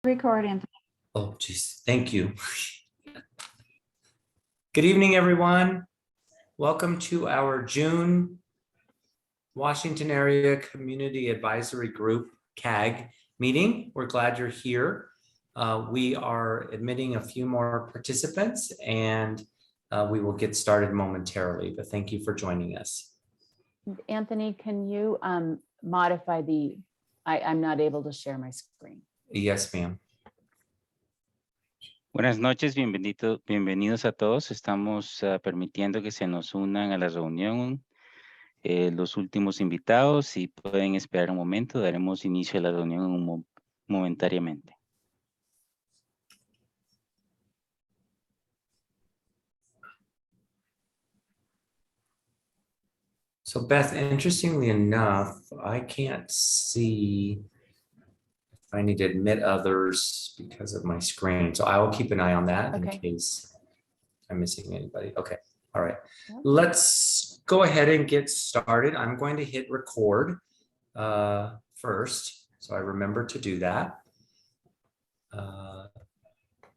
Record, Anthony. Oh, geez. Thank you. Good evening, everyone. Welcome to our June Washington Area Community Advisory Group, CAG, meeting. We're glad you're here. We are admitting a few more participants and we will get started momentarily, but thank you for joining us. Anthony, can you modify I'm not able to share my screen. Yes, ma'am. Buenas noches, bienvenidos a todos. Estamos permitiendo que se nos unan a la reunión los últimos invitados. Si pueden esperar un momento, daremos inicio a la reunión momentáneamente. So Beth, interestingly enough, I can't see if I need to admit others because of my screen. So I will keep an eye on that in case I'm missing anybody. Okay. All right. Yep. Let's go ahead and get started. I'm going to hit record first. So I remember to do that.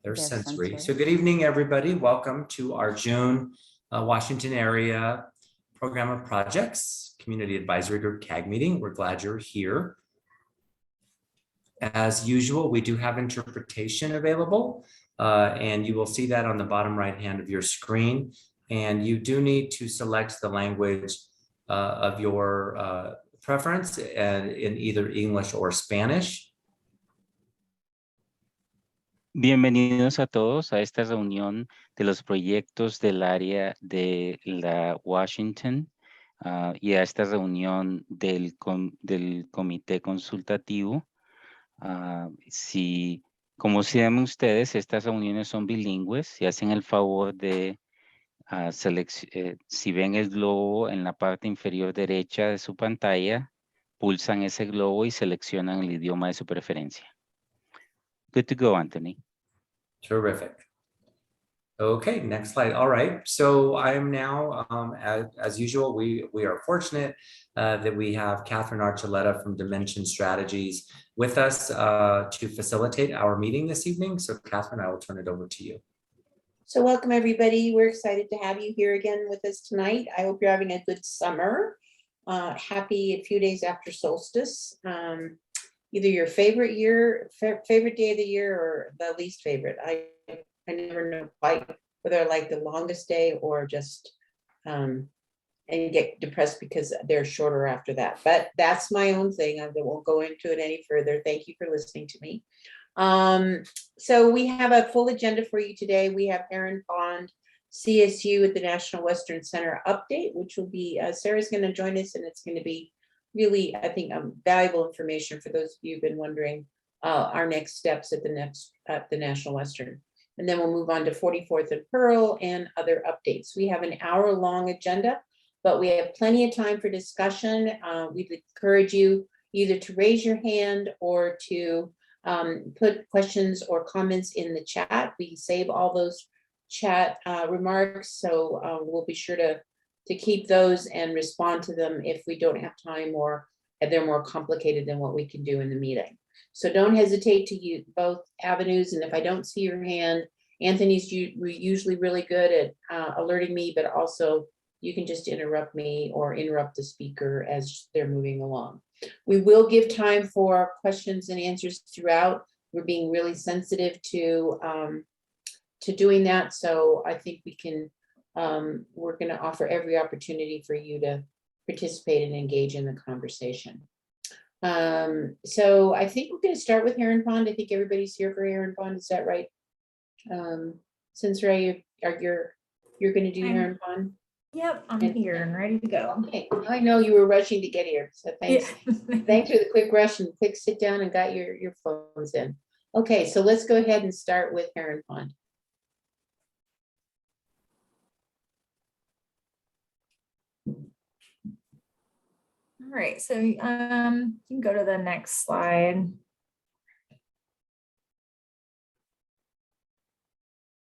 There's sensory. So good evening, everybody. Welcome to our June Washington Area Program of Projects Community Advisory Group CAG meeting. We're glad you're here. As usual, we do have interpretation available, and you will see that on the bottom right hand of your screen. And you do need to select the language of your preference in either English or Spanish. Bienvenidos a todos a esta reunión de los proyectos del área de la Washington y a esta reunión del comité consultativo. Como saben ustedes, estas reuniones son bilingües. Si hacen el favor de si ven el globo en la parte inferior derecha de su pantalla, pulsan ese globo y seleccionan el idioma de su preferencia. Good to go, Anthony. Terrific. Okay, next slide. All right, so I am now, as usual, we are fortunate that we have Catherine Archuleta from Dimension Strategies with us to facilitate our meeting this evening. So Catherine, I will turn it over to you. So welcome everybody. We're excited to have you here again with us tonight. I hope you're having a good summer. Happy a few days after solstice. Either your favorite day of the year or the least favorite. I never know quite whether I like the longest day or just and get depressed because they're shorter after that. But that's my own thing. I won't go into it any further. Thank you for listening to me. So we have a full agenda for you today. We have Heron Pond CSU at the National Western Center update, which will be Sarah's going to join us, and it's going to be really, I think, valuable information for those of you who've been wondering our next steps at the National Western. And then we'll move on to 44th and Pearl and other updates. We have an hour-long agenda, but we have plenty of time for discussion. We'd encourage you either to raise your hand or to put questions or comments in the chat. We save all those chat remarks, so we'll be sure to keep those and respond to them if we don't have time or if they're more complicated than what we can do in the meeting. So don't hesitate to use both avenues. And if I don't see your hand, Anthony's usually really good at alerting me, but also you can just interrupt me or interrupt the speaker as they're moving along. We will give time for questions and answers throughout. We're being really sensitive to doing that. So I think we can, we're going to offer every opportunity for you to participate and engage in the conversation. So I think we're going to start with Heron Pond. I think everybody's here for Heron Pond. Is that right? Since Ray, you're going to do Heron Pond? Yep, I'm here and ready to go. Okay, I know you were rushing to get here, so thanks. Yeah. Thanks for the quick rush and quick sit down and got your phones in. Okay, so let's go ahead and start with Heron Pond. All right, so you can go to the next slide.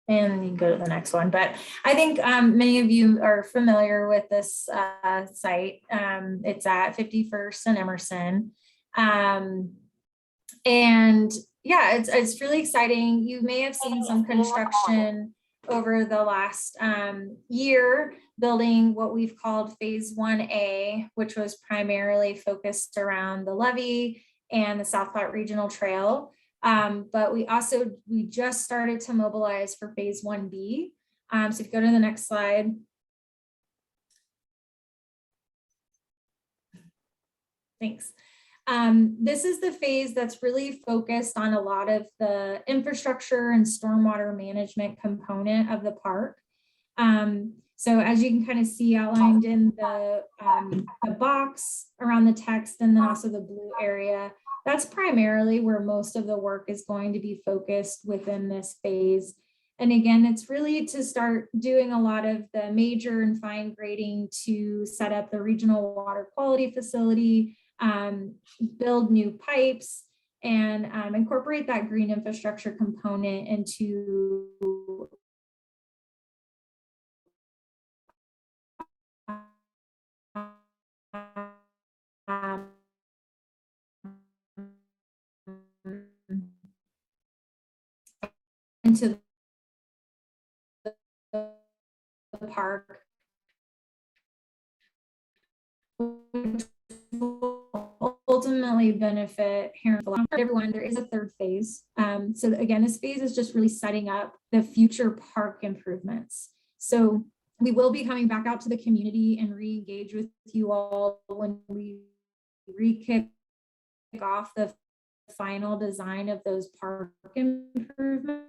And you can go to the next one, but I think many of you are familiar with this site. It's at 51st and Emerson. And yeah, it's really exciting. You may have seen some construction over the last year, building what we've called phase 1A, which was primarily focused around the levee and the South Platte Regional Trail. But we just started to mobilize for phase 1B. So if you go to the next slide. Thanks. This is the phase that's really focused on a lot of the infrastructure and stormwater management component of the park. So as you can kind of see outlined in the box around the text and then also the blue area, that's primarily where most of the work is going to be focused within this phase. And again, it's really to start doing a lot of the major and fine grading to set up the regional water quality facility, build new pipes, and incorporate that green infrastructure component into into the park, which will ultimately benefit everyone. There is a third phase. So again, this phase is just really setting up the future park improvements. So we will be coming back out to the community and re-engage with you all when we re-kick off the final design of those park improvements.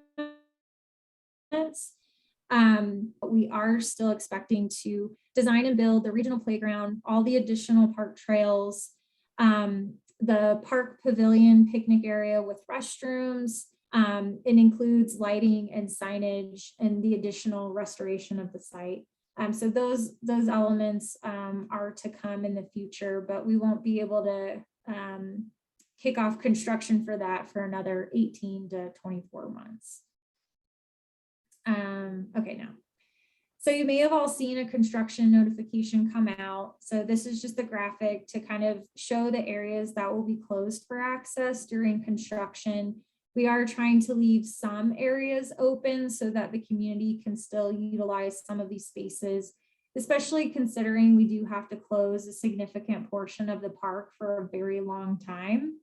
We are still expecting to design and build the regional playground, all the additional park trails, the park pavilion picnic area with restrooms. It includes lighting and signage and the additional restoration of the site. So those elements are to come in the future, but we won't be able to kick off construction for that for another 18 to 24 months. Okay, now. So you may have all seen a construction notification come out. So this is just the graphic to kind of show the areas that will be closed for access during construction. We are trying to leave some areas open so that the community can still utilize some of these spaces, especially considering we do have to close a significant portion of the park for a very long time.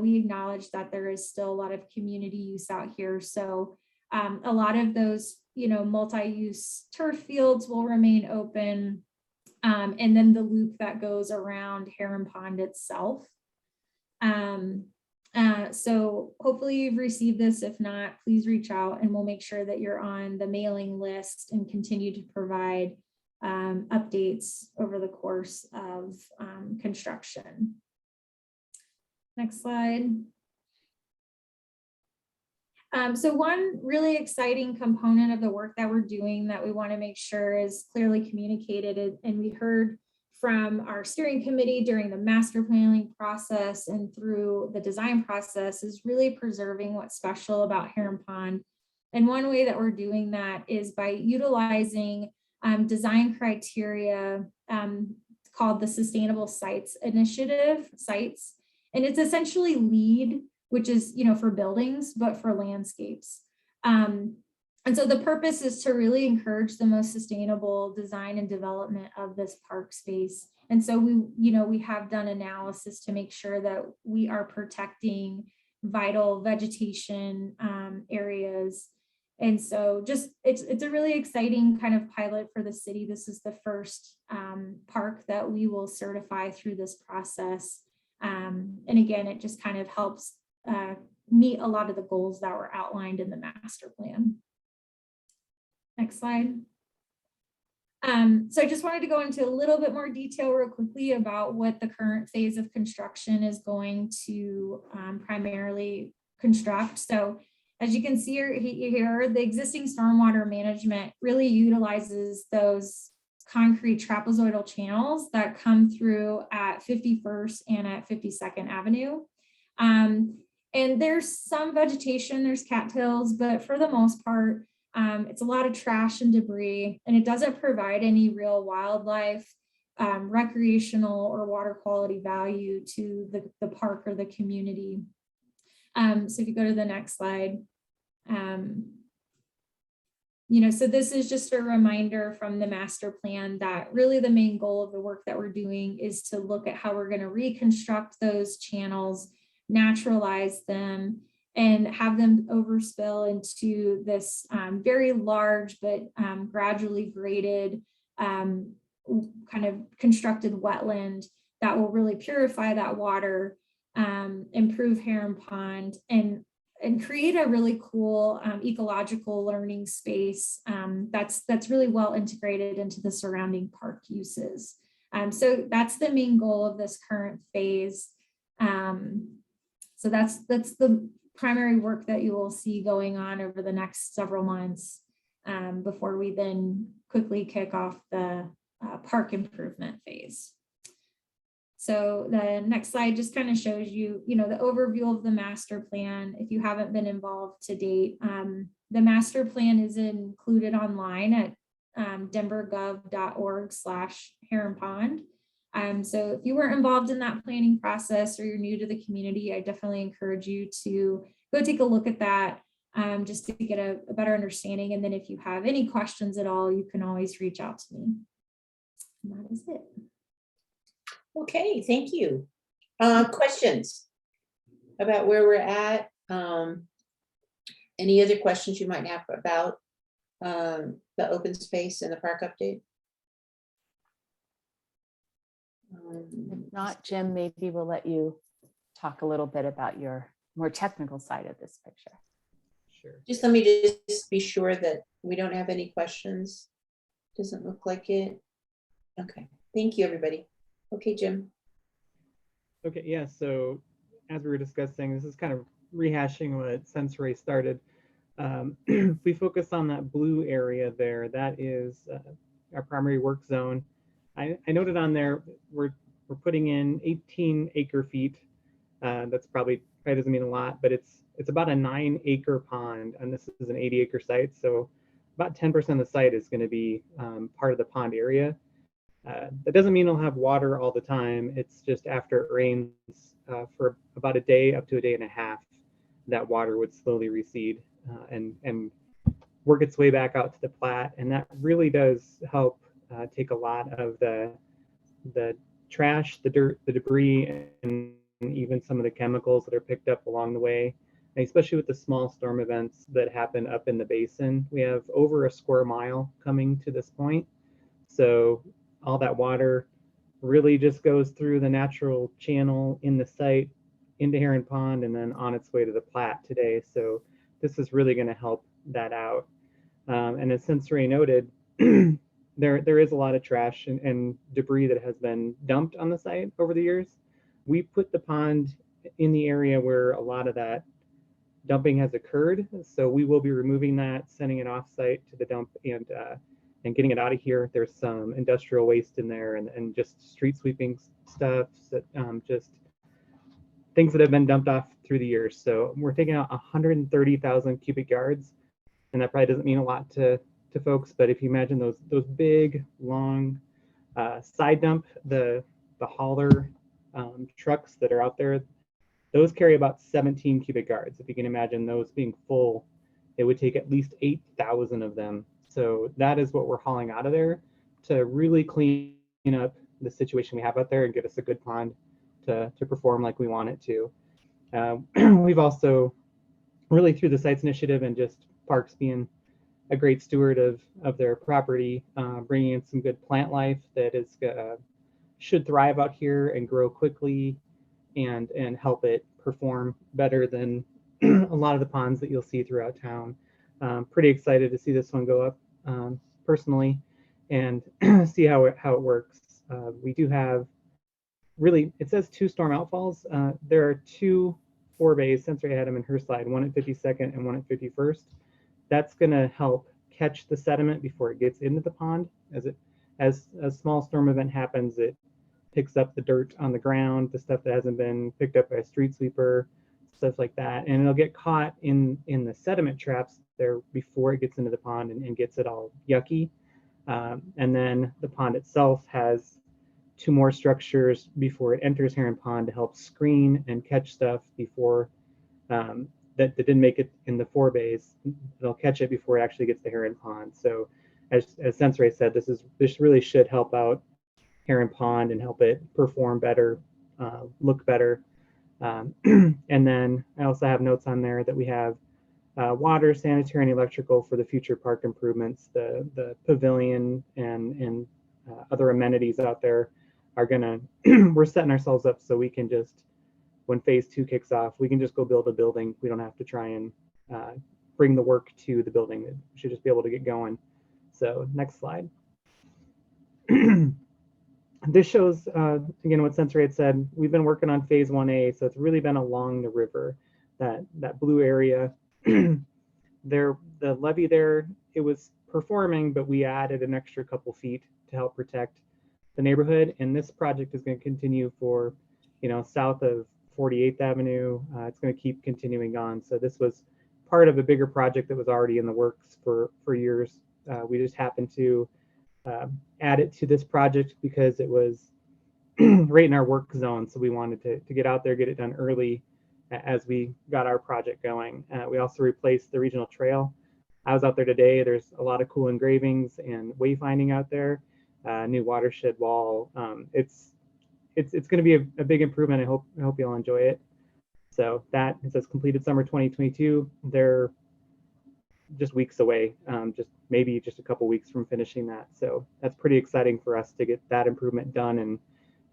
We acknowledge that there is still a lot of community use out here. So a lot of those, multi-use turf fields will remain open. And then the loop that goes around Heron Pond itself. So hopefully you've received this. If not, please reach out and we'll make sure that you're on the mailing list and continue to provide updates over the course of construction. Next slide. So one really exciting component of the work that we're doing that we want to make sure is clearly communicated, and we heard from our steering committee during the master planning process and through the design process, is really preserving what's special about Heron Pond. And one way that we're doing that is by utilizing design criteria called the Sustainable Sites Initiative, sites. And it's essentially LEED, which is, for buildings, but for landscapes. And so the purpose is to really encourage the most sustainable design and development of this park space. And so we have done analysis to make sure that we are protecting vital vegetation areas. And so it's a really exciting kind of pilot for the city. This is the first park that we will certify through this process. And again, it just kind of helps meet a lot of the goals that were outlined in the master plan. Next slide. So I just wanted to go into a little bit more detail real quickly about what the current phase of construction is going to primarily construct. So as you can see here, the existing stormwater management really utilizes those concrete trapezoidal channels that come through at 51st and at 52nd Avenue. And there's some vegetation, there's cattails, but for the most part, it's a lot of trash and debris, and it doesn't provide any real wildlife, recreational or water quality value to the park or the community. So if you go to the next slide, so this is just a reminder from the master plan that really the main goal of the work that we're doing is to look at how we're going to reconstruct those channels, naturalize them, and have them overspill into this very large but gradually graded kind of constructed wetland that will really purify that water, improve Heron Pond, and create a really cool ecological learning space that's really well integrated into the surrounding park uses. So that's the main goal of this current phase. So that's the primary work that you will see going on over the next several months before we then quickly kick off the park improvement phase. So the next slide just kind of shows you, the overview of the master plan. If you haven't been involved to date, the master plan is included online at denvergov.org/Heron Pond. So if you weren't involved in that planning process or you're new to the community, I definitely encourage you to go take a look at that just to get a better understanding. And then if you have any questions at all, you can always reach out to me. And that is it. Okay, thank you. Questions about where we're at? Any other questions you might have about the open space and the park update? If not, Jim, maybe we'll let you talk a little bit about your more technical side of this picture. Sure. Just let me just be sure that we don't have any questions. Doesn't look like it. Okay, thank you, everybody. Okay, Jim. Okay, yeah, so as we were discussing, this is kind of rehashing what Sensory started. If we focus on that blue area there, that is our primary work zone. I noted on there, we're putting in 18 acre feet. That's probably doesn't mean a lot, but it's about a 9 acre pond, and this is an 80 acre site. So about 10% of the site is going to be part of the pond area. That doesn't mean it'll have water all the time. It's just after it rains for about a day up to a day and a half, that water would slowly recede and work its way back out to the Platte. And that really does help take a lot of the trash, the dirt, the debris, and even some of the chemicals that are picked up along the way. And especially with the small storm events that happen up in the basin. We have over a square mile coming to this point. So all that water really just goes through the natural channel in the site into Heron Pond and then on its way to the Platte today. So this is really going to help that out. And as Sensory noted, there is a lot of trash and debris that has been dumped on the site over the years. We put the pond in the area where a lot of that dumping has occurred. So we will be removing that, sending it off site to the dump and getting it out of here. There's some industrial waste in there and just street sweeping stuff, that, just things that have been dumped off through the years. So we're taking out 130,000 cubic yards, and that probably doesn't mean a lot to folks, but if you imagine those big, long side dump, the hauler trucks that are out there, those carry about 17 cubic yards. If you can imagine those being full, it would take at least 8,000 of them. So that is what we're hauling out of there to really clean up the situation we have out there and get us a good pond to perform like we want it to. We've also really, through the Sites Initiative and just parks being a great steward of their property, bringing in some good plant life that is should thrive out here and grow quickly and help it perform better than a lot of the ponds that you'll see throughout town. Pretty excited to see this one go up personally and see how it works. We do have really, it says 2 storm outfalls. There are 2 forebays. Sensory had them in her slide, one at 52nd and one at 51st. That's going to help catch the sediment before it gets into the pond. As a small storm event happens, it picks up the dirt on the ground, the stuff that hasn't been picked up by a street sweeper, stuff like that, and it'll get caught in the sediment traps there before it gets into the pond and gets it all yucky. And then the pond itself has 2 more structures before it enters Heron Pond to help screen and catch stuff before that didn't make it in the forebays. They'll catch it before it actually gets to Heron Pond. So as Sensei said, this really should help out Heron Pond and help it perform better, look better. And then I also have notes on there that we have water, sanitary, and electrical for the future park improvements. The pavilion and other amenities out there are gonna, we're setting ourselves up so we can just, when phase 2 kicks off, we can just go build a building. We don't have to try and bring the work to the building. We should just be able to get going. So next slide. This shows, again, what Sensei had said. We've been working on phase 1A, so it's really been along the river, that blue area. There, the levee there, it was performing, but we added an extra couple feet to help protect the neighborhood. And this project is going to continue for, south of 48th Avenue. It's going to keep continuing on. So this was part of a bigger project that was already in the works for years. We just happened to add it to this project because it was right in our work zone. So we wanted to get out there, get it done early as we got our project going. We also replaced the regional trail. I was out there today. There's a lot of cool engravings and wayfinding out there. New watershed wall. It's going to be a big improvement. I hope you'll enjoy it. So that, it says completed summer 2022. They're just weeks away, maybe just a couple weeks from finishing that. So that's pretty exciting for us to get that improvement done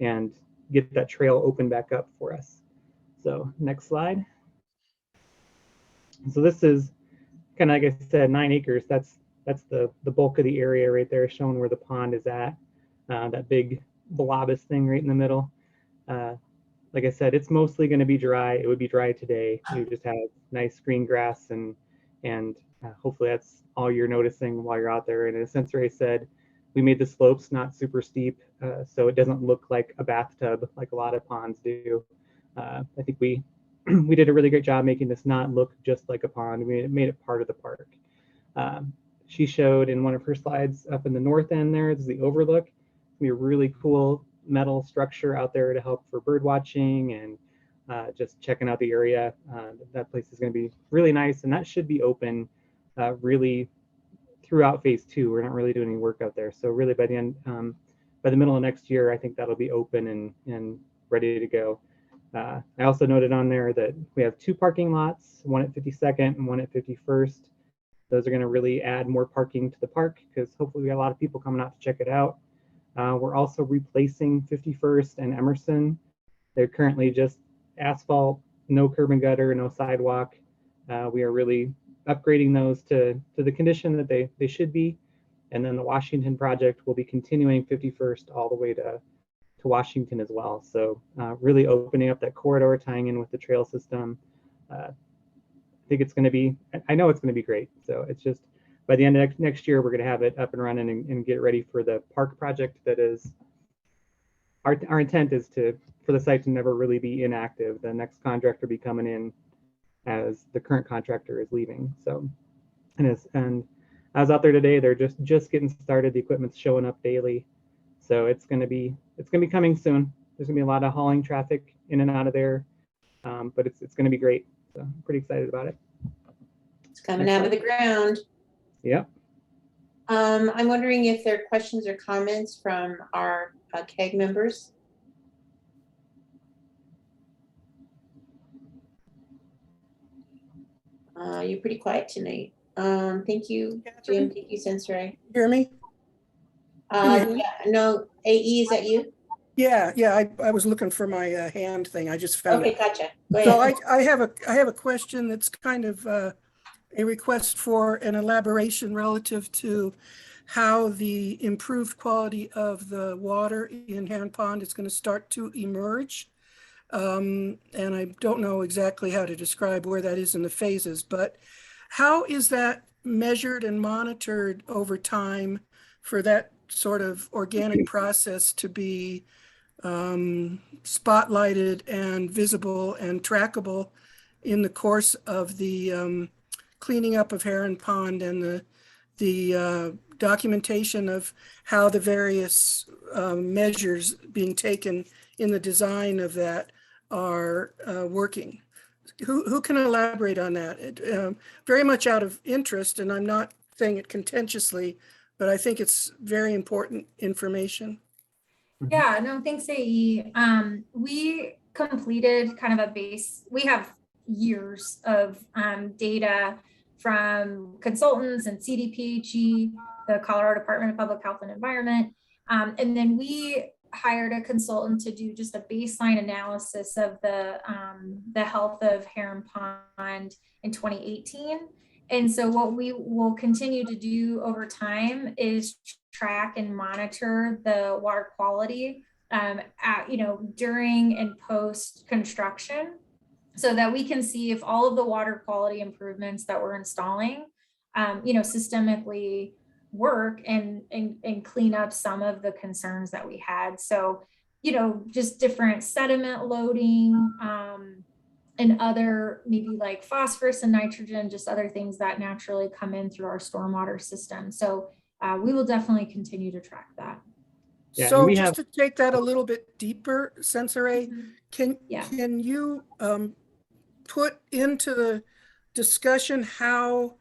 and get that trail open back up for us. So next slide. So this is kind of, like I said, 9 acres. That's the bulk of the area right there, showing where the pond is at. That big blobus thing right in the middle. Like I said, it's mostly going to be dry. It would be dry today. You just have nice green grass and hopefully that's all you're noticing while you're out there. And as Sensei said, we made the slopes not super steep, so it doesn't look like a bathtub like a lot of ponds do. I think we did a really great job making this not look just like a pond. We made it part of the park. She showed in one of her slides up in the north end there, this is the overlook. We have a really cool metal structure out there to help for bird watching and just checking out the area. That place is going to be really nice, and that should be open really throughout phase 2. We're not really doing any work out there, so really by the end, by the middle of next year, I think that'll be open and ready to go. I also noted on there that we have 2 parking lots, one at 52nd and one at 51st. Those are going to really add more parking to the park because hopefully we got a lot of people coming out to check it out. We're also replacing 51st and Emerson. They're currently just asphalt, no curb and gutter, no sidewalk. We are really upgrading those to the condition that they should be. And then the Washington project will be continuing 51st all the way to Washington as well. So really opening up that corridor, tying in with the trail system. I think it's going to be, I know it's going to be great. So it's just by the end of next year, we're going to have it up and running and get ready for the park project. That is, our intent is for the site to never really be inactive. The next contractor be coming in as the current contractor is leaving. So, and I was out there today. They're just getting started. The equipment's showing up daily. So it's going to be coming soon. There's going to be a lot of hauling traffic in and out of there, but it's going to be great. So I'm pretty excited about it. It's coming out of the ground. Yep. I'm wondering if there are questions or comments from our CAG members. You're pretty quiet tonight. Thank you, Jim. Thank you, Sensei. Hear me? Yeah, no, AE, is that you? Yeah. I was looking for my hand thing. I just found Okay, it. gotcha. Go So ahead. I have a question that's kind of a request for an elaboration relative to how the improved quality of the water in Heron Pond is going to start to emerge. And I don't know exactly how to describe where that is in the phases, but how is that measured and monitored over time for that sort of organic process to be spotlighted and visible and trackable in the course of the cleaning up of Heron Pond and the documentation of how the various measures being taken in the design of that are working? Who can elaborate on that? Very much out of interest, and I'm not saying it contentiously, but I think it's very important information. Yeah, no, thanks, AE. We completed kind of a base, we have years of data from consultants and CDPHE, the Colorado Department of Public Health and Environment. And then we hired a consultant to do just a baseline analysis of the health of Heron Pond in 2018. And so what we will continue to do over time is track and monitor the water quality during and post construction, so that we can see if all of the water quality improvements that we're installing systemically work and clean up some of the concerns that we had. So just different sediment loading and other maybe like phosphorus and nitrogen, just other things that naturally come in through our stormwater system. So we will definitely continue to track that. Yeah, So we just have- to take that a little bit deeper, Sensore, can you put into the discussion how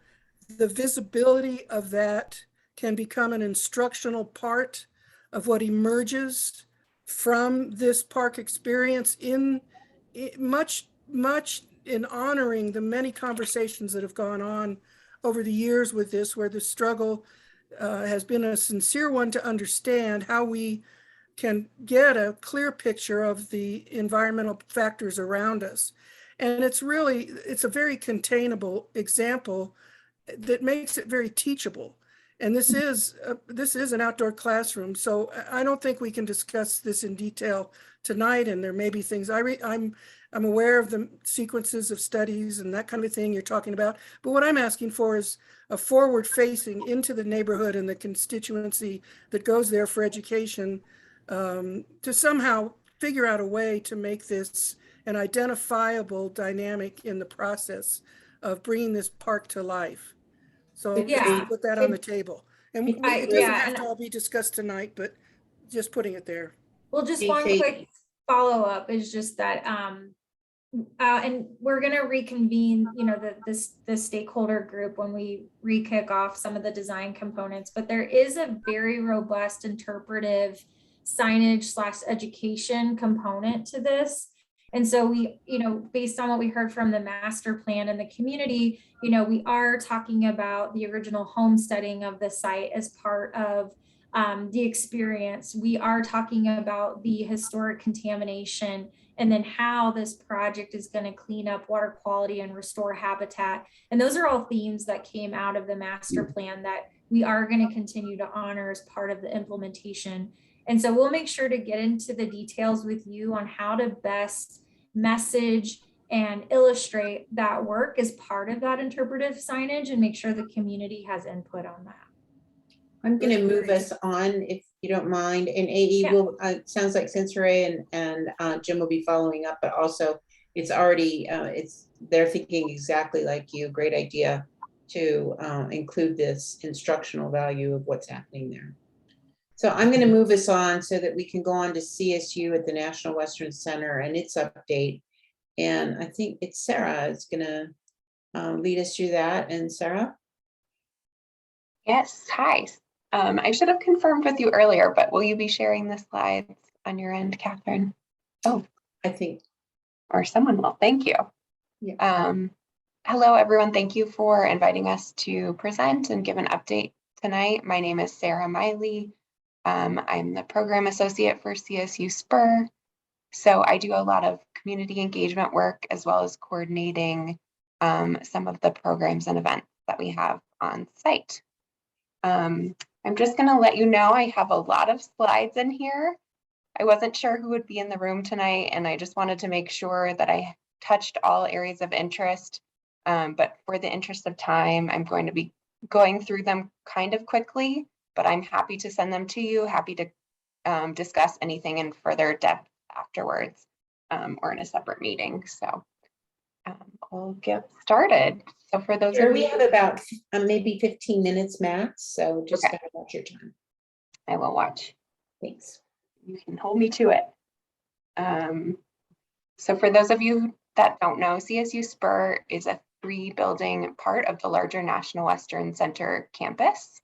the visibility of that can become an instructional part of what emerges from this park experience in much in honoring the many conversations that have gone on over the years with this, where the struggle has been a sincere one to understand how we can get a clear picture of the environmental factors around us. And it's a very containable example that makes it very teachable. And this is an outdoor classroom. So I don't think we can discuss this in detail tonight. And there may be things I'm aware of the sequences of studies and that kind of thing you're talking about. But what I'm asking for is a forward facing into the neighborhood and the constituency that goes there for education, to somehow figure out a way to make this an identifiable dynamic in the process of bringing this park to life. So Yeah. put that on the table. And it doesn't have to all be discussed tonight, but just putting it there. Well, just one quick follow-up is just that, and we're going to reconvene, the stakeholder group when we re-kick off some of the design components, but there is a very robust interpretive signage / education component to this. And so we, based on what we heard from the master plan and the community, we are talking about the original homesteading of the site as part of the experience. We are talking about the historic contamination and then how this project is going to clean up water quality and restore habitat. And those are all themes that came out of the master plan that we are going to continue to honor as part of the implementation. And so we'll make sure to get into the details with you on how to best message and illustrate that work as part of that interpretive signage and make sure the community has input on that. I'm going to move us on, if you don't mind, and AE will, sounds like Sensore and Jim will be following up, but also it's already, they're thinking exactly like you. Great idea to include this instructional value of what's happening there. So I'm going to move us on so that we can go on to CSU at the National Western Center and its update. And I think it's Sarah is going to lead us through that. And Sarah? Yes, hi. I should have confirmed with you earlier, but will you be sharing the slides on your end, Catherine? Oh, I think. Or someone will, thank you. Yeah. Hello, everyone. Thank you for inviting us to present and give an update tonight. My name is Sarah Miley. I'm the program associate for CSU SPUR. So I do a lot of community engagement work as well as coordinating some of the programs and events that we have on site. I'm just going to let you know I have a lot of slides in here. I wasn't sure who would be in the room tonight, and I just wanted to make sure that I touched all areas of interest. But for the interest of time, I'm going to be going through them kind of quickly, but I'm happy to send them to you, happy to discuss anything in further depth afterwards or in a separate meeting. So we'll get started. So for those we have about maybe 15 minutes max, so just okay. watch your time. I will watch. Thanks. You can hold me to it. So for those of you that don't know, CSU Spur is a 3-building part of the larger National Western Center campus.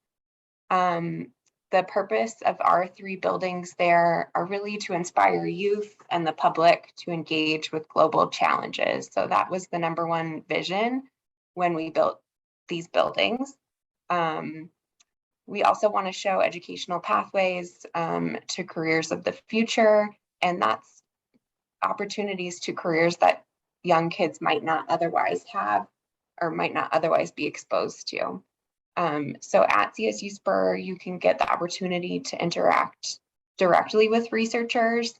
The purpose of our 3 buildings there are really to inspire youth and the public to engage with global challenges. So that was the #1 vision when we built these buildings. We also want to show educational pathways to careers of the future, and that's opportunities to careers that young kids might not otherwise have or might not otherwise be exposed to. So at CSU Spur, you can get the opportunity to interact directly with researchers.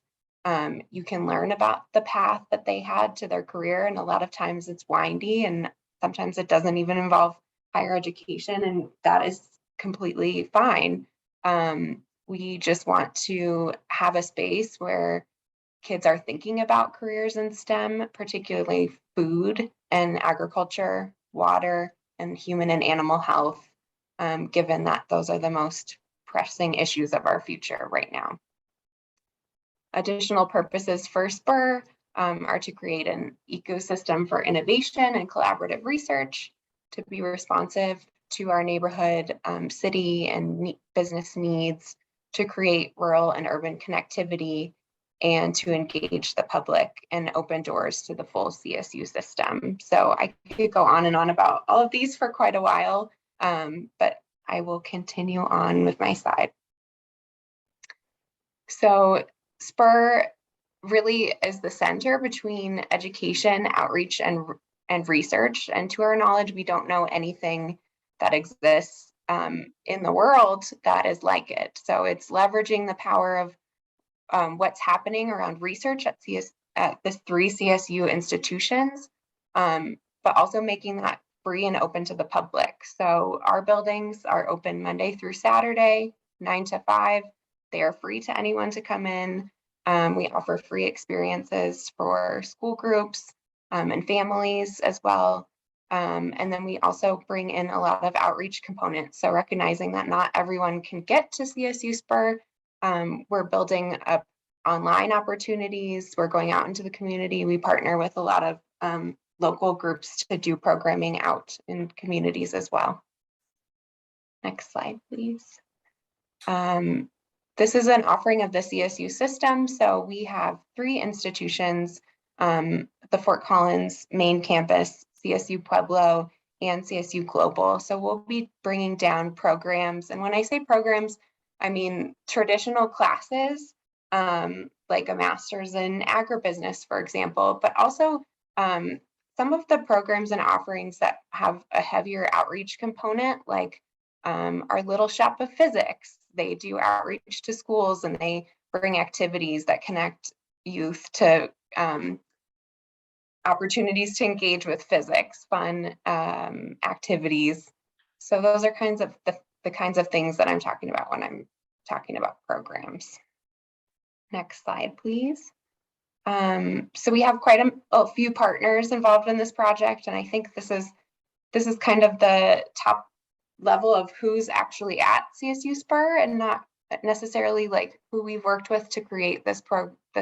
You can learn about the path that they had to their career, and a lot of times it's windy, and sometimes it doesn't even involve higher education, and that is completely fine. We just want to have a space where kids are thinking about careers in STEM, particularly food and agriculture, water, and human and animal health, given that those are the most pressing issues of our future right now. Additional purposes for Spur are to create an ecosystem for innovation and collaborative research, to be responsive to our neighborhood, city, and business needs, to create rural and urban connectivity, and to engage the public and open doors to the full CSU system. So I could go on and on about all of these for quite a while, but I will continue on with my slide. So Spur really is the center between education, outreach, and research. And to our knowledge, we don't know anything that exists in the world that is like it. So it's leveraging the power of what's happening around research at the 3 CSU institutions, but also making that free and open to the public. So our buildings are open Monday through Saturday, 9 to 5. They are free to anyone to come in. We offer free experiences for school groups and families as well. And then we also bring in a lot of outreach components. So recognizing that not everyone can get to CSU Spur, we're building up online opportunities. We're going out into the community. We partner with a lot of local groups to do programming out in communities as well. Next slide, please. This is an offering of the CSU system. So we have 3 institutions, the Fort Collins main campus, CSU Pueblo, and CSU Global. So we'll be bringing down programs. And when I say programs, I mean traditional classes, like a master's in agribusiness, for example, but also some of the programs and offerings that have a heavier outreach component, like our Little Shop of Physics. They do outreach to schools, and they bring activities that connect youth to opportunities to engage with physics, fun activities. So those are kinds of the kinds of things that I'm talking about when I'm talking about programs. Next slide, please. So we have quite a few partners involved in this project, and I think this is kind of the top level of who's actually at CSU Spur, and not necessarily like who we've worked with to create this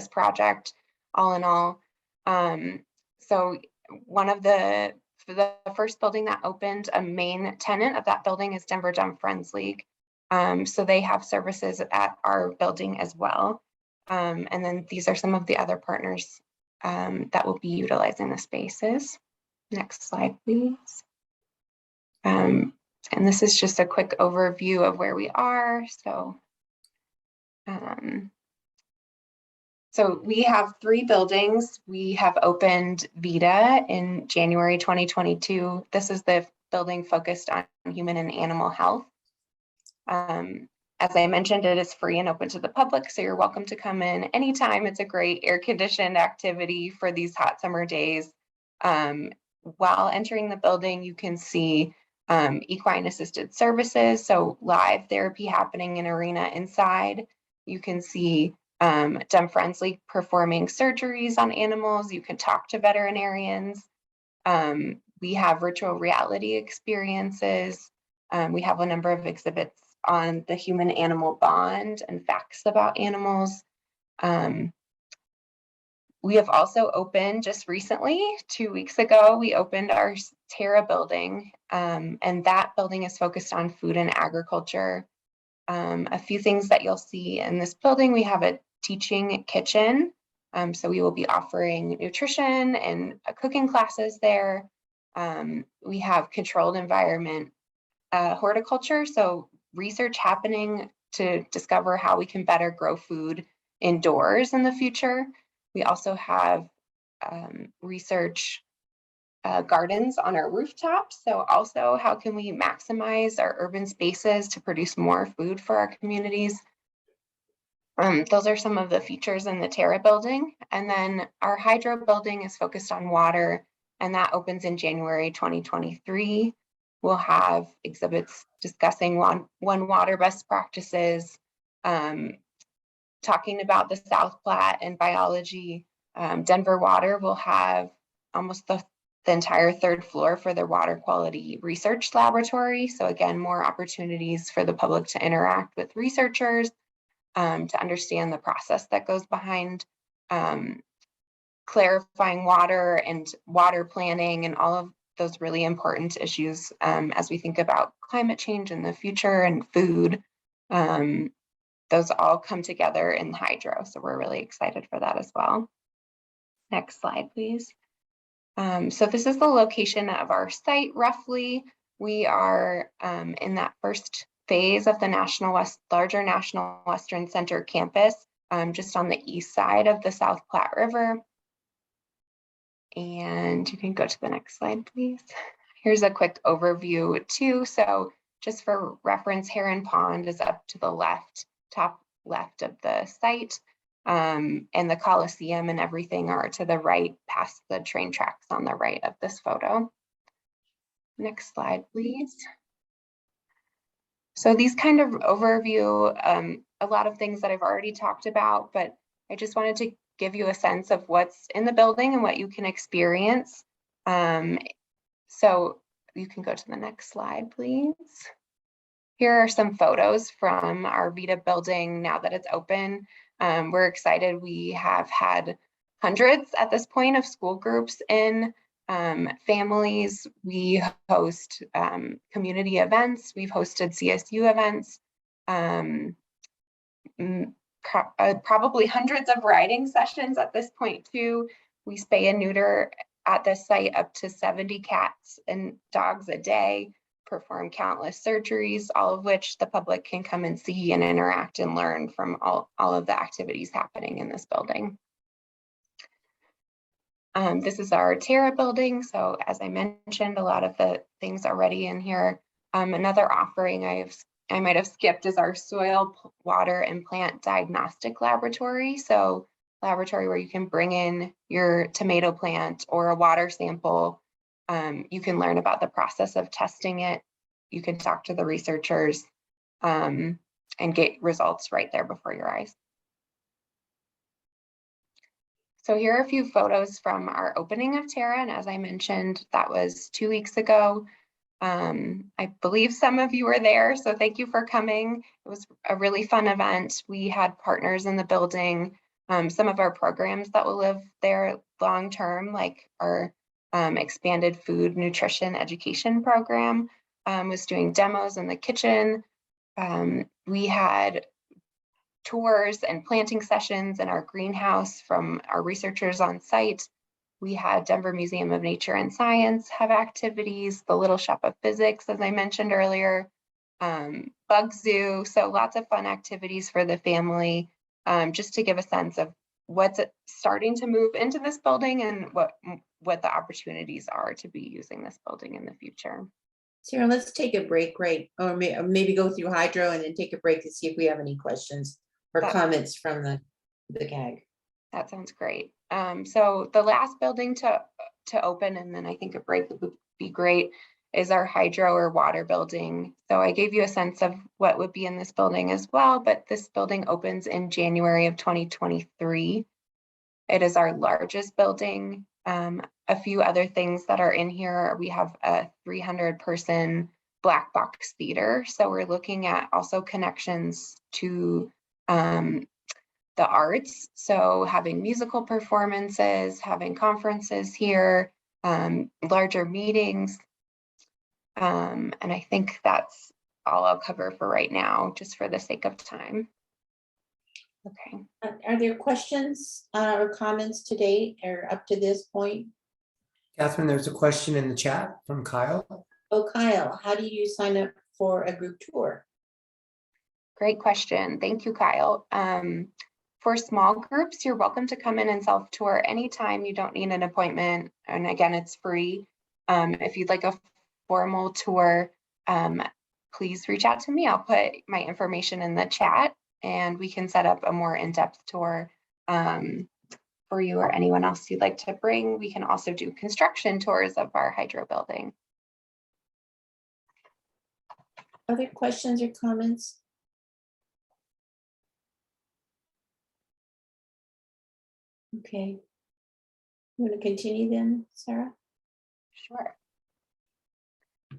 project all in all. So one of the first building that opened, a main tenant of that building is Denver Dumb Friends League. So they have services at our building as well. And then these are some of the other partners that will be utilizing the spaces. Next slide, please. And this is just a quick overview of where we are. So we have 3 buildings. We have opened Vita in January 2022. This is the building focused on human and animal health. As I mentioned, it is free and open to the public, so you're welcome to come in anytime. It's a great air-conditioned activity for these hot summer days. While entering the building, you can see equine assisted services, so live therapy happening in arena inside. You can see Dumb Friends League performing surgeries on animals. You can talk to veterinarians. We have virtual reality experiences. We have a number of exhibits on the human-animal bond and facts about animals. We have also opened just recently, 2 weeks ago, we opened our Terra building, and that building is focused on food and agriculture. A few things that you'll see in this building, we have a teaching kitchen. So we will be offering nutrition and cooking classes there. We have controlled environment horticulture, so research happening to discover how we can better grow food indoors in the future. We also have research gardens on our rooftops. So also, how can we maximize our urban spaces to produce more food for our communities? Those are some of the features in the Terra building. And then our hydro building is focused on water, and that opens in January 2023. We'll have exhibits discussing one water best practices, talking about the South Platte and biology. Denver Water will have almost the entire third floor for their water quality research laboratory. So again, more opportunities for the public to interact with researchers, to understand the process that goes behind clarifying water and water planning and all of those really important issues as we think about climate change in the future and food. Those all come together in hydro. So we're really excited for that as well. Next slide, please. So this is the location of our site roughly. We are in that first phase of the larger National Western Center campus, just on the east side of the South Platte River. And you can go to the next slide, please. Here's a quick overview too. So just for reference, Heron Pond is up to the left, top left of the site. And the Coliseum and everything are to the right, past the train tracks on the right of this photo. Next slide, please. So these kind of overview, a lot of things that I've already talked about, but I just wanted to give you a sense of what's in the building and what you can experience. So you can go to the next slide, please. Here are some photos from our Vita building now that it's open. We're excited. We have had hundreds at this point of school groups in, families. We host community events. We've hosted CSU events. Probably hundreds of riding sessions at this point too. We spay and neuter at this site up to 70 cats and dogs a day, perform countless surgeries, all of which the public can come and see and interact and learn from all of the activities happening in this building. This is our Terra building. So as I mentioned, a lot of the things already in here. Another offering I might have skipped is our soil, water, and plant diagnostic laboratory. So laboratory where you can bring in your tomato plant or a water sample. You can learn about the process of testing it. You can talk to the researchers and get results right there before your eyes. So here are a few photos from our opening of Terra. And as I mentioned, that was 2 weeks ago. I believe some of you were there, so thank you for coming. It was a really fun event. We had partners in the building. Some of our programs that will live there long term, like our expanded food nutrition education program, was doing demos in the kitchen. We had tours and planting sessions in our greenhouse from our researchers on site. We had Denver Museum of Nature and Science have activities, the Little Shop of Physics, as I mentioned earlier, Bug Zoo, so lots of fun activities for the family, just to give a sense of what's starting to move into this building and what the opportunities are to be using this building in the future. Sarah, let's take a break, right? Or maybe go through hydro and then take a break to see if we have any questions or comments from the CAG. That sounds great. So the last building to open, and then I think a break would be great, is our hydro or water building. So I gave you a sense of what would be in this building as well, but this building opens in January of 2023. It is our largest building. A few other things that are in here, we have a 300-person black box theater. So we're looking at also connections to the arts. So having musical performances, having conferences here, larger meetings. And I think that's all I'll cover for right now, just for the sake of time. Okay. Are there questions or comments to date or up to this point? Catherine, there's a question in the chat from Kyle. Oh, Kyle, how do you sign up for a group tour? Great question. Thank you, Kyle. For small groups, you're welcome to come in and self-tour anytime. You don't need an appointment. And again, it's free. If you'd like a formal tour, please reach out to me. I'll put my information in the chat and we can set up a more in-depth tour for you or anyone else you'd like to bring. We can also do construction tours of our hydro building. Other questions or comments? Okay. You want to continue then, Sarah? Sure. I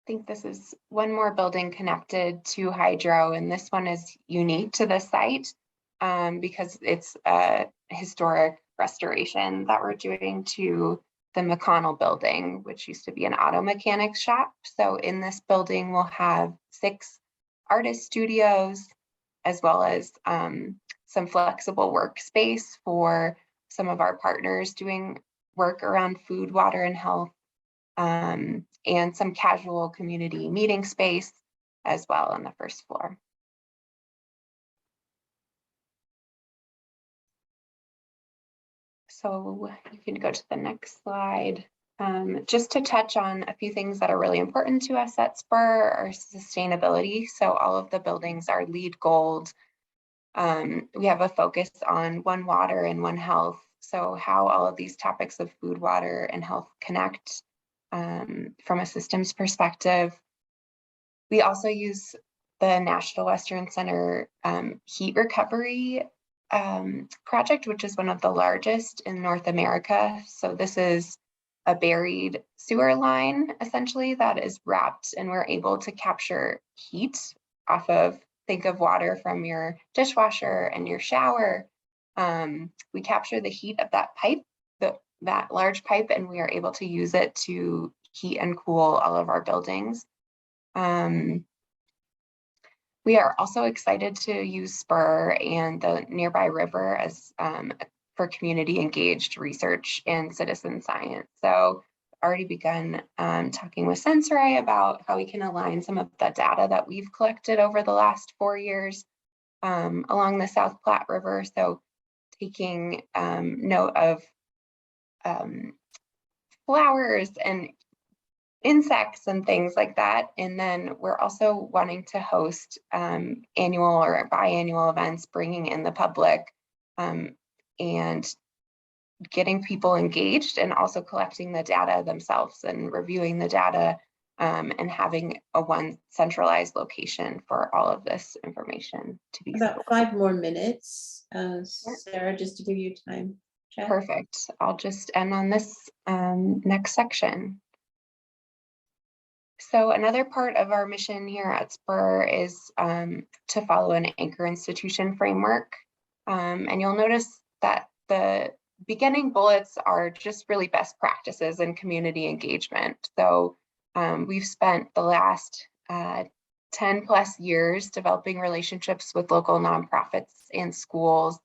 think this is one more building connected to hydro, and this one is unique to the site because it's a historic restoration that we're doing to the McConnell building, which used to be an auto mechanics shop. So in this building, we'll have 6 artist studios, as well as some flexible workspace for some of our partners doing work around food, water, and health, and some casual community meeting space as well on the first floor. So you can go to the next slide. Just to touch on a few things that are really important to us at Spur are sustainability. So all of the buildings are LEED Gold. We have a focus on One Water and One Health. So how all of these topics of food, water, and health connect from a systems perspective. We also use the National Western Center heat recovery project, which is one of the largest in North America. So this is a buried sewer line, essentially, that is wrapped, and we're able to capture heat off of, think of water from your dishwasher and your shower. We capture the heat of that pipe, that large pipe, and we are able to use it to heat and cool all of our buildings. We are also excited to use Spur and the nearby river as for community engaged research and citizen science. So already begun talking with Sensory about how we can align some of the data that we've collected over the last 4 years along the South Platte River. So taking note of flowers and insects and things like that. And then we're also wanting to host annual or biannual events, bringing in the public and getting people engaged, and also collecting the data themselves and reviewing the data and having one centralized location for all of this information to be About stored. 5 more minutes, Sarah, just to give you time. Chat. Perfect. I'll just end on this next section. So another part of our mission here at Spur is to follow an anchor institution framework. And you'll notice that the beginning bullets are just really best practices and community engagement. So we've spent the last 10 plus years developing relationships with local nonprofits and schools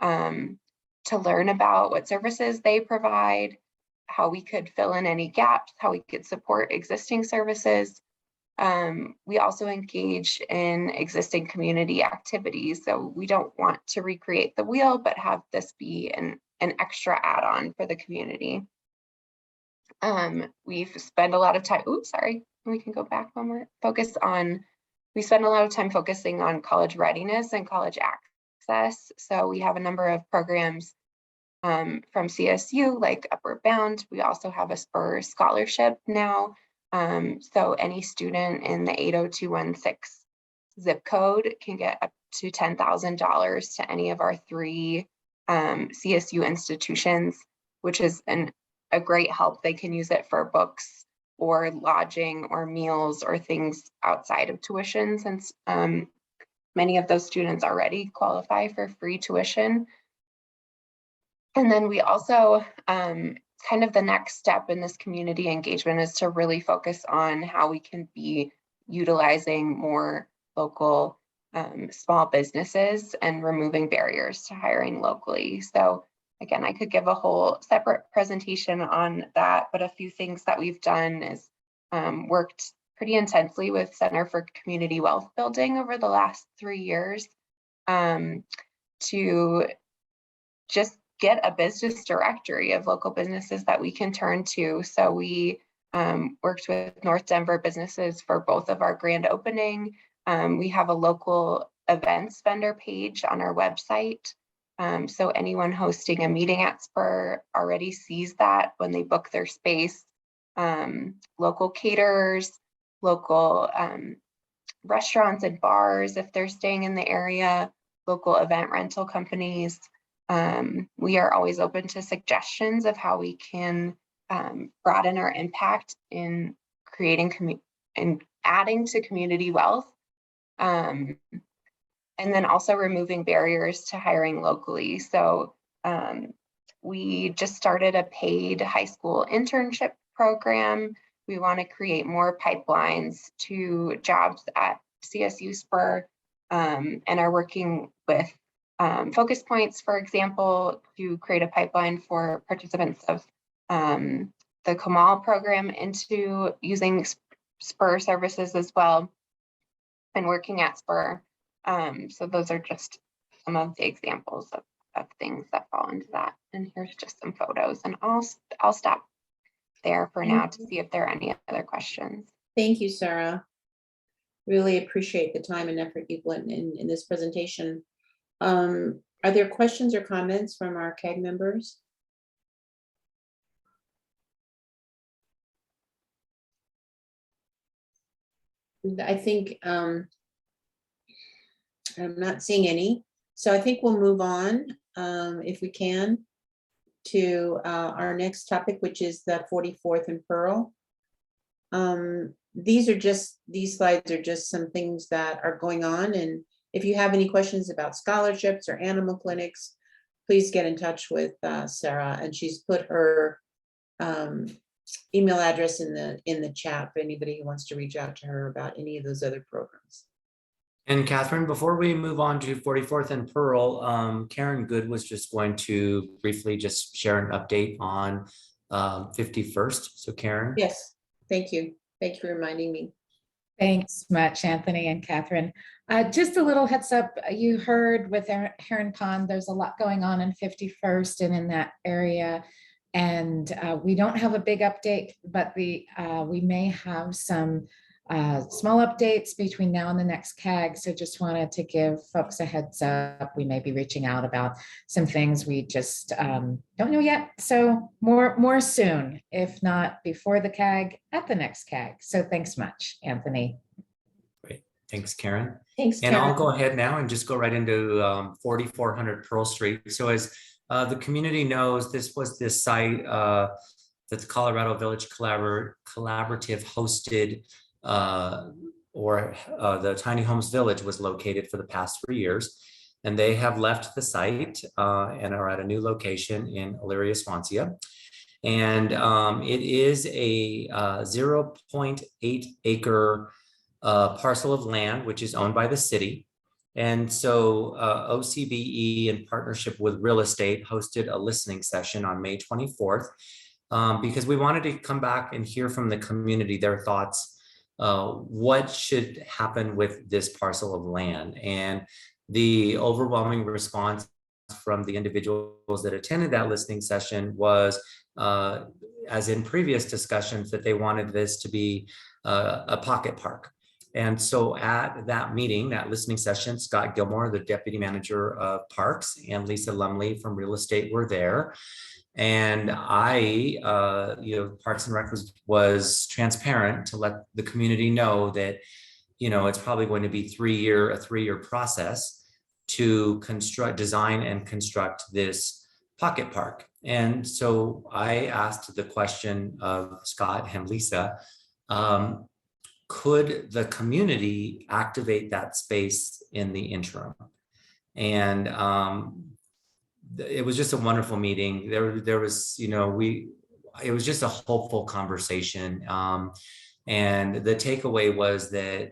to learn about what services they provide, how we could fill in any gaps, how we could support existing services. We also engage in existing community activities. So we don't want to recreate the wheel, but have this be an extra add-on for the community. We've spent a lot of time, oops, sorry, we can go back one more. We spend a lot of time focusing on college readiness and college access. So we have a number of programs from CSU, like Upward Bound. We also have a Spur scholarship now. So any student in the 80216 zip code can get up to $10,000 to any of our 3 CSU institutions, which is a great help. They can use it for books or lodging or meals or things outside of tuition, since many of those students already qualify for free tuition. And then we also, kind of the next step in this community engagement is to really focus on how we can be utilizing more local small businesses and removing barriers to hiring locally. So again, I could give a whole separate presentation on that, but a few things that we've done is worked pretty intensely with Center for Community Wealth Building over the last 3 years to just get a business directory of local businesses that we can turn to. So we worked with North Denver businesses for both of our grand opening. We have a local events vendor page on our website. So anyone hosting a meeting at Spur already sees that when they book their space. Local caterers, local restaurants and bars, if they're staying in the area, local event rental companies. We are always open to suggestions of how we can broaden our impact in creating and adding to community wealth. And then also removing barriers to hiring locally. So we just started a paid high school internship program. We want to create more pipelines to jobs at CSU Spur and are working with focus points, for example, to create a pipeline for participants of the Kamal program into using Spur services as well and working at Spur. So those are just some of the examples of things that fall into that. And here's just some photos, and I'll stop there for now to see if there are any other questions. Thank you, Sarah. Really appreciate the time and effort you put in this presentation. Are there questions or comments from our CAG members? I think I'm not seeing any. So I think we'll move on, if we can, to our next topic, which is the 44th and Pearl. These slides are just some things that are going on. And if you have any questions about scholarships or animal clinics, please get in touch with Sarah. And she's put her email address in the chat for anybody who wants to reach out to her about any of those other programs. And Catherine, before we move on to 44th and Pearl, Karen Good was just going to briefly just share an update on 51st. So Karen. Yes, thank you. Thank you for reminding me. Thanks much, Anthony and Catherine. Just a little heads up, you heard with Heron Pond, there's a lot going on in 51st and in that area. And we don't have a big update, but we may have some small updates between now and the next CAG. So just wanted to give folks a heads up. We may be reaching out about some things we just don't know yet. So more soon, if not before the CAG, at the next CAG. So thanks much, Anthony. Great. Thanks, Karen. Thanks, And Karen. I'll go ahead now and just go right into 4400 Pearl Street. So as the community knows, this was this site that the Colorado Village Collaborative hosted, the Tiny Homes Village was located for the past 3 years. And they have left the site and are at a new location in Elyria, Swansea. And it is a 0.8 acre parcel of land, which is owned by the city. And so OCBE, in partnership with real estate, hosted a listening session on May 24th because we wanted to come back and hear from the community their thoughts. What should happen with this parcel of land? And the overwhelming response from the individuals that attended that listening session was, as in previous discussions, that they wanted this to be a pocket park. And so at that meeting, that listening session, Scott Gilmore, the deputy manager of parks, and Lisa Lumley from real estate were there. And I, Parks and Rec was transparent to let the community know that, it's probably going to be a 3-year process to design and construct this pocket park. And so I asked the question of Scott and Lisa, could the community activate that space in the interim? And it was just a wonderful meeting. There was, it was just a hopeful conversation. And the takeaway was that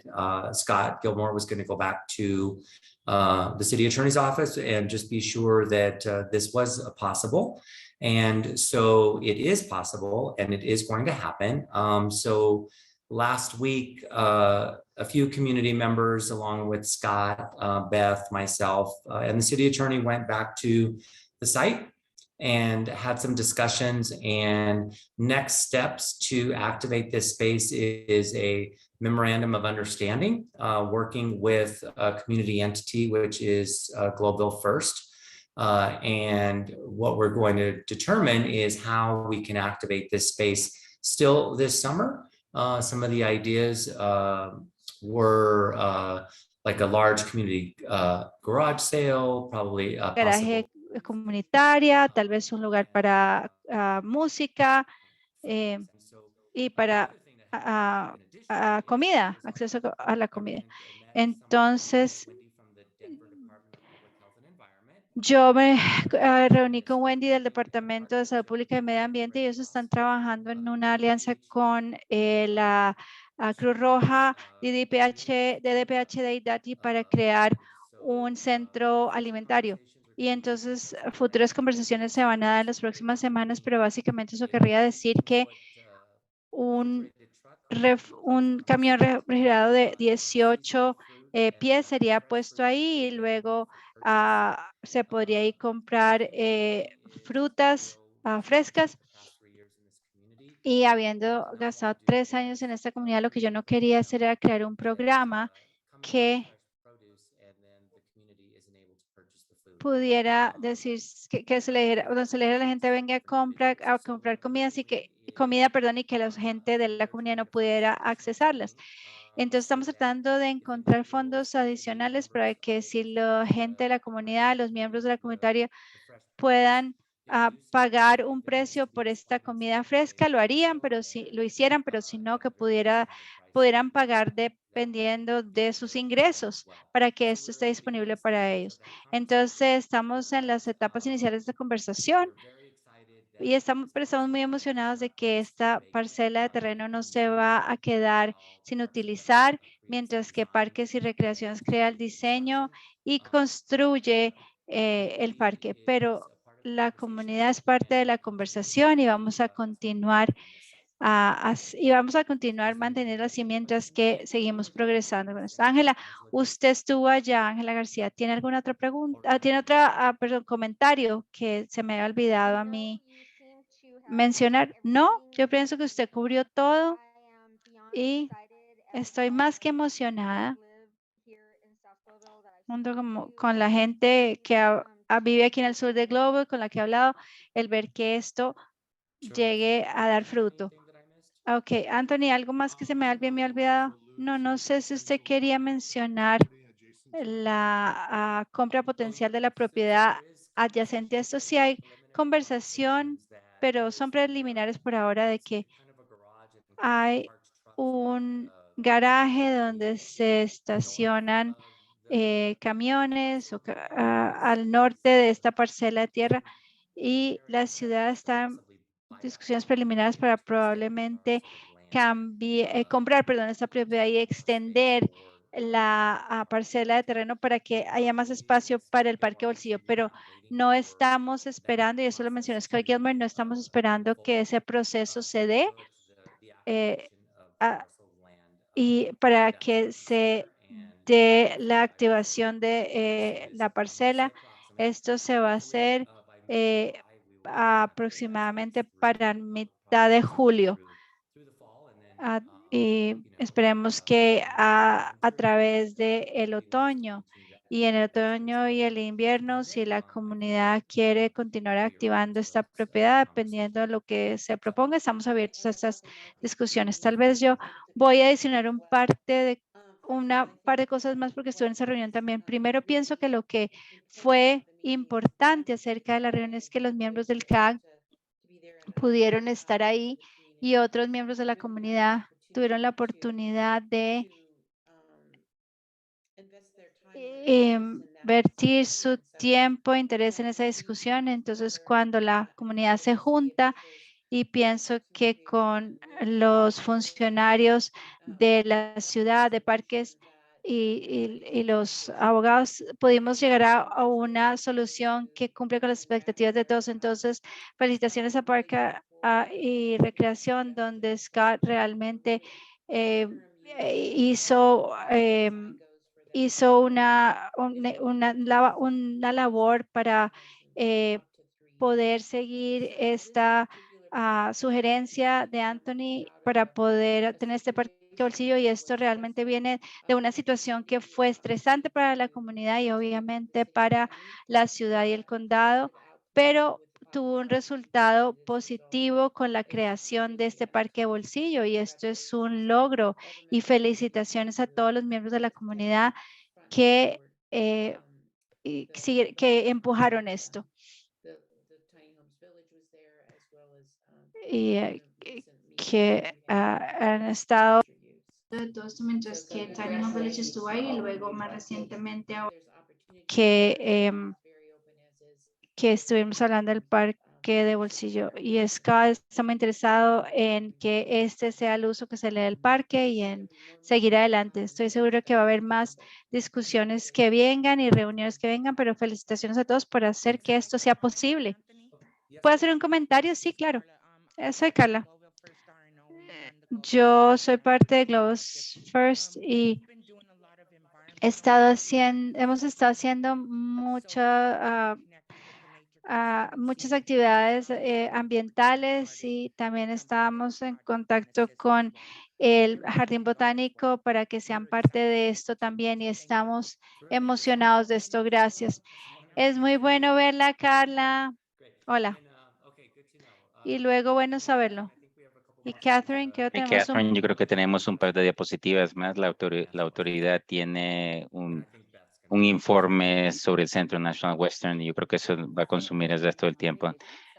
Scott Gilmore was going to go back to the city attorney's office and just be sure that this was possible. And so it is possible and it is going to happen. So last week, a few community members, along with Scott, Beth, myself, and the city attorney went back to the site and had some discussions, and next steps to activate this space is a memorandum of understanding, working with a community entity, which is Globeville First. And what we're going to determine is how we can activate this space still this summer. Some of the ideas were like a large community garage sale, probably a Garaje comunitaria, tal vez un lugar para música y para comida, acceso a la comida. Entonces, yo me reuní con Wendy del Departamento de Salud Pública y Medio Ambiente y ellos están trabajando en una alianza con la Cruz Roja, DDPH de IDATI para crear un centro alimentario. Y entonces futuras conversaciones se van a dar en las próximas semanas, pero básicamente eso querría decir que un camión refrigerado de 18 pies sería puesto ahí y luego se podría ir comprar frutas frescas. Y habiendo gastado 3 años en esta comunidad, lo que yo no quería hacer era crear un programa que pudiera decir que se le dijera, donde se le dijera a la gente venga a comprar comida, así que y que la gente de la comunidad no pudiera accesarlas. Entonces estamos tratando de encontrar fondos adicionales para que si la gente de la comunidad, los miembros de la comunitaria puedan pagar un precio por esta comida fresca, lo harían, pero si lo hicieran, pero si no, que pudieran pagar dependiendo de sus ingresos para que esto esté disponible para ellos. Entonces, estamos en las etapas iniciales de esta conversación y estamos muy emocionados de que esta parcela de terreno no se va a quedar sin utilizar, mientras que Parques y Recreaciones crea el diseño y construye el parque. Pero la comunidad es parte de la conversación y vamos a continuar manteniendo así mientras que seguimos progresando con esto. Ángela, usted estuvo allá, Ángela García. ¿Tiene alguna otra pregunta? ¿Tiene otra, comentario que se me había olvidado a mí mencionar? No, yo pienso que usted cubrió todo y estoy más que emocionada junto con la gente que vive aquí en el sur de Globo, con la que he hablado, el ver que esto llegue a dar fruto. Ok, Anthony, ¿algo más que se me había olvidado? No sé si usted quería mencionar la compra potencial de la propiedad adyacente a esto. Sí hay conversación, pero son preliminares por ahora de que hay un garaje donde se estacionan camiones al norte de esta parcela de tierra y la ciudad está en discusiones preliminares para probablemente comprar esta propiedad y extender la parcela de terreno para que haya más espacio para el parque bolsillo, pero no estamos esperando, y eso lo mencionó Scott Gilmore, no estamos esperando que ese proceso se dé y para que se dé la activación de la parcela. Esto se va a hacer aproximadamente para mitad de julio. Y esperemos que a través del otoño y en el otoño y el invierno, si la comunidad quiere continuar activando esta propiedad, dependiendo de lo que se proponga, estamos abiertos a estas discusiones. Tal vez yo voy a adicionar una par de cosas más porque estuve en esa reunión también. Primero, pienso que lo que fue importante acerca de la reunión es que los miembros del CAG pudieron estar ahí y otros miembros de la comunidad tuvieron la oportunidad de invertir su tiempo, interés en esa discusión. Entonces, cuando la comunidad se junta, y pienso que con los funcionarios de la ciudad, de parques y los abogados pudimos llegar a una solución que cumple con las expectativas de todos. Entonces, felicitaciones a Parque y Recreación, donde Scott realmente hizo, hizo una labor para poder seguir esta sugerencia de Anthony para poder tener este parque de bolsillo, y esto realmente viene de una situación que fue estresante para la comunidad y obviamente para la ciudad y el condado, pero tuvo un resultado positivo con la creación de este parque de bolsillo, y esto es un logro, y felicitaciones a todos los miembros de la comunidad que, que empujaron esto. Y que han estado de todo esto mientras que Tiny Home Village estuvo ahí, y luego más recientemente que, que estuvimos hablando del parque de bolsillo, y Scott está muy interesado en que este sea el uso que se le dé al parque y en seguir adelante. Estoy seguro que va a haber más discusiones que vengan y reuniones que vengan, pero felicitaciones a todos por hacer que esto sea posible. ¿Puedo hacer un comentario? Sí, claro. Soy Carla. Yo soy parte de Globos First y hemos estado haciendo muchas actividades ambientales, y también estábamos en contacto con el Jardín Botánico para que sean parte de esto también, y estamos emocionados de esto. Gracias. Es muy bueno verla, Carla. Hola. Y luego, bueno saberlo. Y Catherine, creo que Y tenemos Catherine, yo creo que tenemos un par de diapositivas más. La autoridad tiene un informe sobre el Centro National Western, y yo creo que eso va a consumir el resto del tiempo.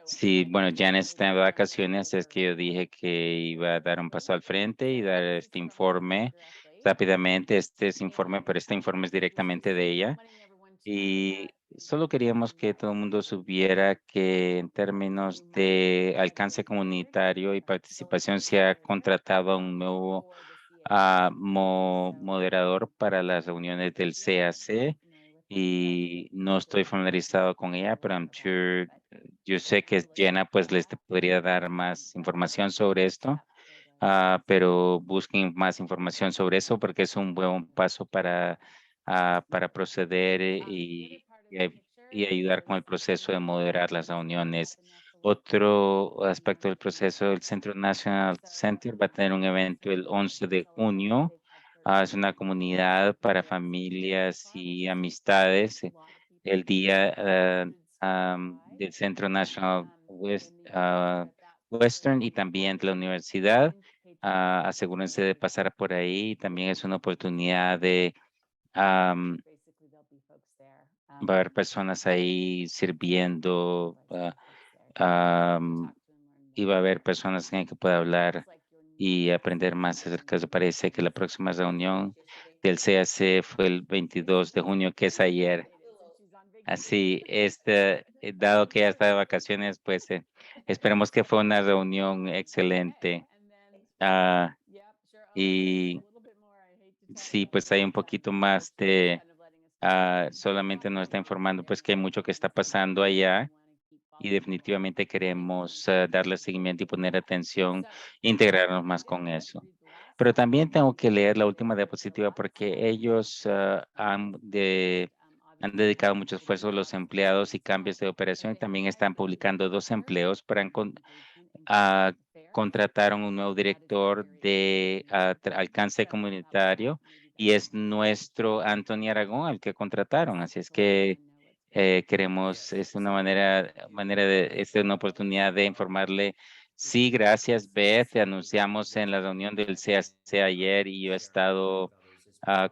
Sí, bueno, Janet está en vacaciones, es que yo dije que iba a dar un paso al frente y dar este informe rápidamente. Este es informe, pero este informe es directamente de ella. Y solo queríamos que todo el mundo supiera que en términos de alcance comunitario y participación se ha contratado a un nuevo moderador para las reuniones del CAC, y no estoy familiarizado con ella, pero yo sé que Jenna pues les podría dar más información sobre esto. Pero busquen más información sobre eso porque es un buen paso para proceder y ayudar con el proceso de moderar las reuniones. Otro aspecto del proceso, el Centro National Center va a tener un evento el 11 de junio. Es una comunidad para familias y amistades. El día del Centro National Western y también de la universidad. Asegúrense de pasar por ahí. También es una oportunidad de, va a haber personas ahí sirviendo, y va a haber personas en que pueda hablar y aprender más acerca de eso. Parece que la próxima reunión del CAC fue el 22 de junio, que es ayer. Así, dado que ya está de vacaciones, pues esperemos que fue una reunión excelente. Y sí, pues hay un poquito más de, solamente nos está informando pues que hay mucho que está pasando allá, y definitivamente queremos darle seguimiento y poner atención, integrarnos más con eso. Pero también tengo que leer la última diapositiva porque ellos han dedicado mucho esfuerzo a los empleados y cambios de operación, y también están publicando 2 empleos para contrataron un nuevo director de alcance comunitario, y es nuestro Anthony Aragón al que contrataron. Así es que queremos, es una es una oportunidad de informarle. Sí, gracias, Beth. Anunciamos en la reunión del CAC ayer, y yo he estado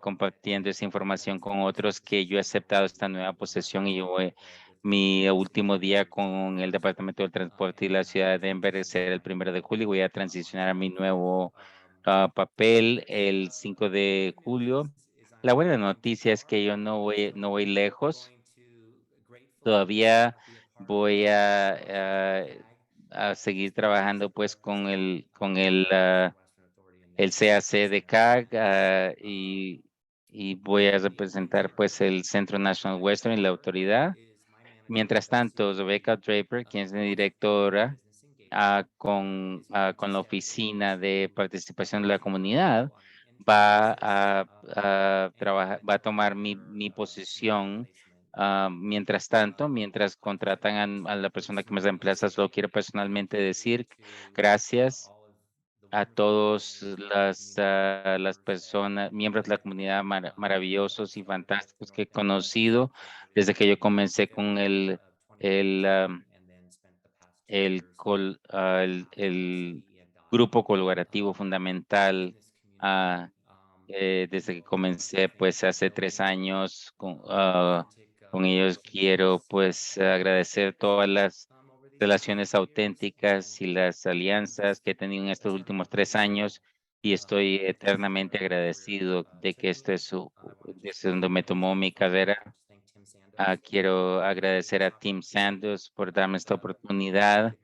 compartiendo esa información con otros que yo he aceptado esta nueva posesión, y mi último día con el Departamento del Transporte y la ciudad de Denver será el 1 de julio. Voy a transicionar a mi nuevo papel el 5 de julio. La buena noticia es que yo no voy lejos. Todavía voy a seguir trabajando pues el CAC de CAG y voy a representar pues el Centro National Western y la autoridad. Mientras tanto, Rebecca Draper, quien es mi directora, con la Oficina de Participación de la Comunidad, va a tomar mi posición. Mientras tanto, mientras contratan a la persona que me reemplaza, solo quiero personalmente decir gracias a todos las personas, miembros de la comunidad maravillosos y fantásticos que he conocido desde que yo comencé con el, um, el grupo colaborativo fundamental, desde que comencé pues hace 3 años con ellos. Quiero pues agradecer todas las relaciones auténticas y las alianzas que he tenido en estos últimos 3 años y estoy eternamente agradecido de que desde donde me tomó mi carrera. Quiero agradecer a Tim Sanders por darme esta oportunidad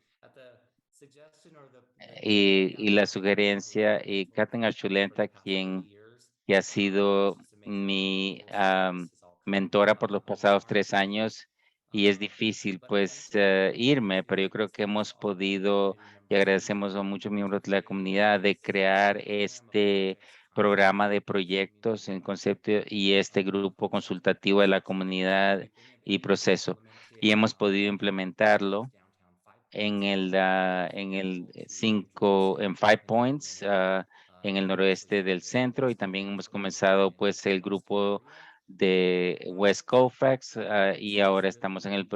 y la sugerencia, y Catherine Archuleta, que ha sido mi mentora por los pasados 3 años, y es difícil pues irme, pero yo creo que hemos podido, y agradecemos a muchos miembros de la comunidad, de crear este programa de proyectos en concepto y este grupo consultativo de la comunidad y proceso. Y hemos podido implementarlo en 5 Points, en el noroeste del centro, y también hemos comenzado pues el grupo de West Colfax, y ahora estamos en el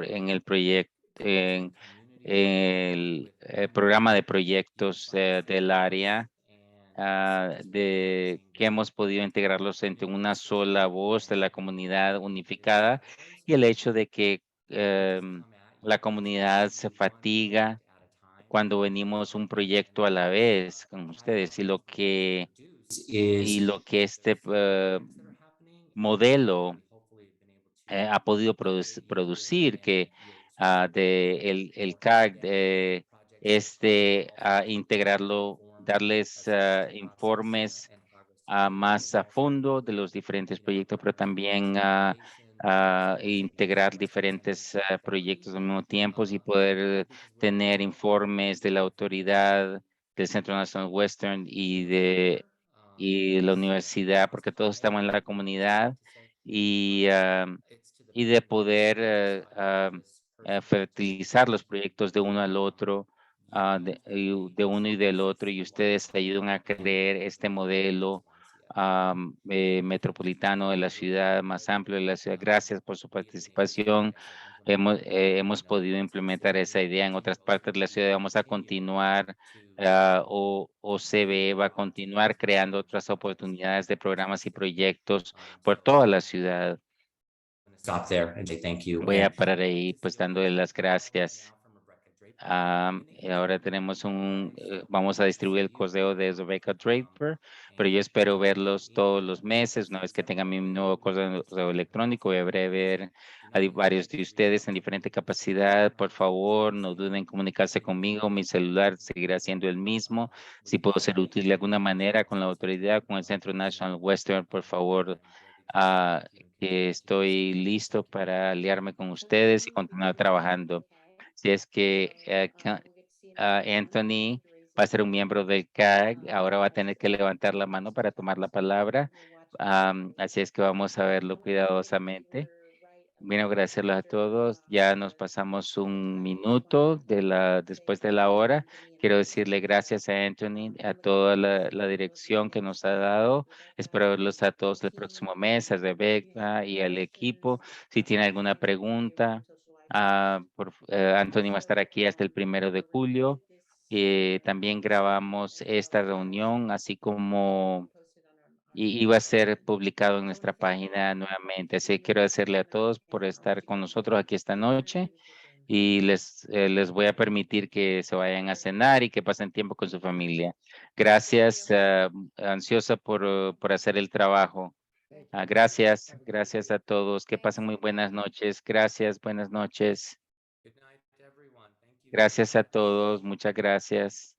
proyecto, en el programa de proyectos del área, de que hemos podido integrarlos entre una sola voz de la comunidad unificada, y el hecho de que la comunidad se fatiga cuando venimos un proyecto a la vez con ustedes, y lo que este modelo ha podido producir, que el CAG, integrarlo, darles informes más a fondo de los diferentes proyectos, pero también integrar diferentes proyectos al mismo tiempo y poder tener informes de la autoridad del Centro National Western y la universidad, porque todos estamos en la comunidad, y de poder fertilizar los proyectos de uno al otro, de uno y del otro, y ustedes ayudan a crear este modelo metropolitano de la ciudad, más amplio de la ciudad. Gracias por su participación. Hemos podido implementar esa idea en otras partes de la ciudad. Vamos a continuar, o CBE va a continuar creando otras oportunidades de programas y proyectos por toda la ciudad. Stop there and say thank you. Voy a parar ahí pues dándole las gracias. Y ahora vamos a distribuir el correo de Rebecca Draper, pero yo espero verlos todos los meses. Una vez que tenga mi nuevo correo electrónico, voy a ver a varios de ustedes en diferente capacidad. Por favor, no duden en comunicarse conmigo. Mi celular seguirá siendo el mismo. Si puedo ser útil de alguna manera con la autoridad, con el Centro National Western, por favor, que estoy listo para aliarme con ustedes y continuar trabajando. Si es que Anthony va a ser un miembro del CAG, ahora va a tener que levantar la mano para tomar la palabra. Así es que vamos a verlo cuidadosamente. Bueno, agradecerles a todos. Ya nos pasamos un minuto después de la hora. Quiero decirle gracias a Anthony, a toda la dirección que nos ha dado. Espero verlos a todos el próximo mes, a Rebecca y al equipo. Si tiene alguna pregunta, Anthony va a estar aquí hasta el 1 de julio. También grabamos esta reunión, así como y va a ser publicado en nuestra página nuevamente. Así que quiero agradecerle a todos por estar con nosotros aquí esta noche, y les voy a permitir que se vayan a cenar y que pasen tiempo con su familia. Gracias, ansiosa por hacer el trabajo. Gracias a todos. Que pasen muy buenas noches. Gracias, buenas noches. Good night, everyone. Thank you. Gracias a todos. Muchas gracias.